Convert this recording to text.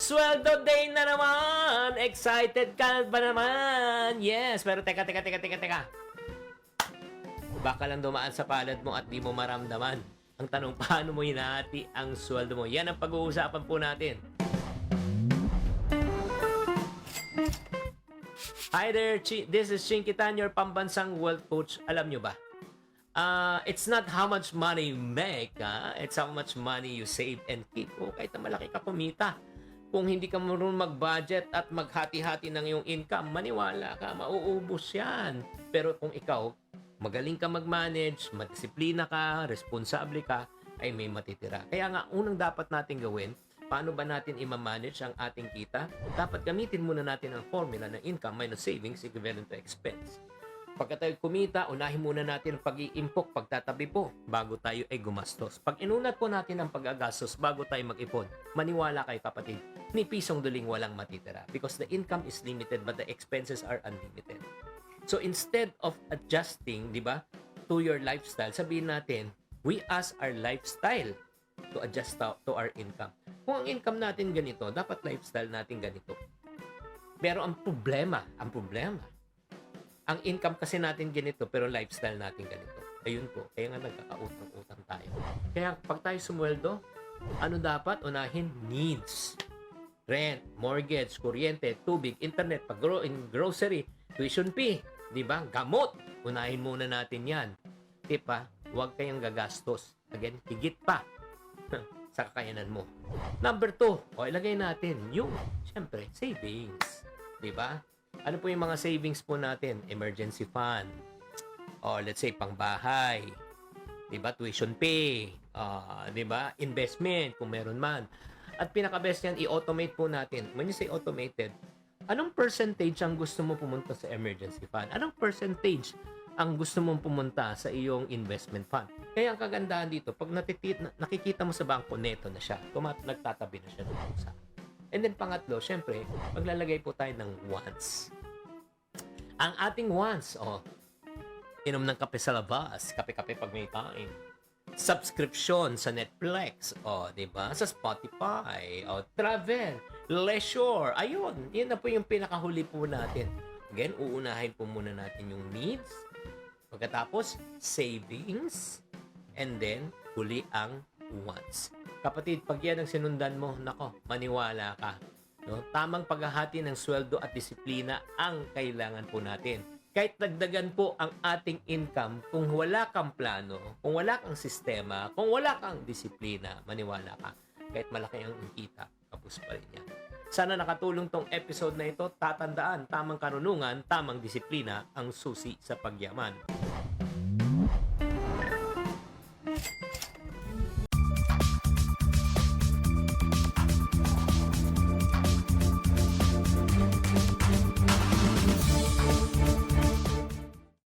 Sweldo day na naman! Excited ka ba naman? Yes, pero teka. Baka lang dumaan sa palad mo at di mo maramdaman. Ang tanong, paano mo hinahati ang sweldo mo? Yan ang pag-uusapan po natin. Hi there, this is Chinky Tan, your pambansang wealth coach. Alam nyo ba? It's not how much money you make, it's how much money you save and keep. Kahit na malaki ka kumita, kung hindi ka marunong mag-budget at maghati-hati ng iyong income, maniwala ka, mauubos yan. Pero kung ikaw, magaling ka mag-manage, madisiplina ka, responsable ka, ay may matitira. Kaya nga, unang dapat natin gawin, paano ba natin i-manage ang ating kita? Dapat gamitin muna natin ang formula ng income minus savings equivalent to expense. Pagka tayo kumita, unahin muna natin ang pag-iimpok, pagtatabi po, bago tayo ay gumastos. Pag inunat po natin ang pag-agastos bago tayo mag-ipon, maniwala kayo kapatid, ni pisong duling walang matitira. Because the income is limited but the expenses are unlimited. So instead of adjusting, di ba, to your lifestyle, sabihin natin, we ask our lifestyle to adjust to our income. Kung ang income natin ganito, dapat lifestyle natin ganito. Pero ang problema, ang income kasi natin ganito, pero lifestyle natin ganito. Ayun po, kaya nga nagkakautang-utang tayo. Kaya pag tayo sumweldo, ano dapat? Unahin, needs. Rent, mortgage, kuryente, tubig, internet, grocery, tuition fee, di ba? Gamot. Unahin muna natin yan. Tip huwag kayong gagastos. Again, higit pa sa kakayanan mo. Number 2, ilagay natin yung, syempre, savings. Di ba? Ano po yung mga savings po natin? Emergency fund. Or let's say, pangbahay. Diba? Tuition pay. Diba? Investment, kung meron man. At pinaka-best yan, i-automate po natin. When you say automated, anong percentage ang gusto mo pumunta sa emergency fund? Anong percentage ang gusto mong pumunta sa iyong investment fund? Kaya ang kagandahan dito, pag nakikita mo sa bangko, neto na siya. Nagtatabi na siya ng pusa. And then pangatlo, syempre, maglalagay po tayo ng wants. Ang ating wants, inom ng kape sa labas, kape-kape pag may time. Subscription sa Netflix, diba? Sa Spotify, travel, leisure. Ayun, yun na po yung pinakahuli po natin. Again, uunahin po muna natin yung needs. Pagkatapos, savings. And then, huli ang wants. Kapatid, pag yan ang sinundan mo, nako, maniwala ka. No? Tamang paghahati ng sweldo at disiplina ang kailangan po natin. Kahit dagdagan po ang ating income, kung wala kang plano, kung wala kang sistema, kung wala kang disiplina, maniwala ka. Kahit malaki ang kita, kapos pa rin yan. Sana nakatulong tong episode na ito. Tatandaan, tamang karunungan, tamang disiplina ang susi sa pagyaman.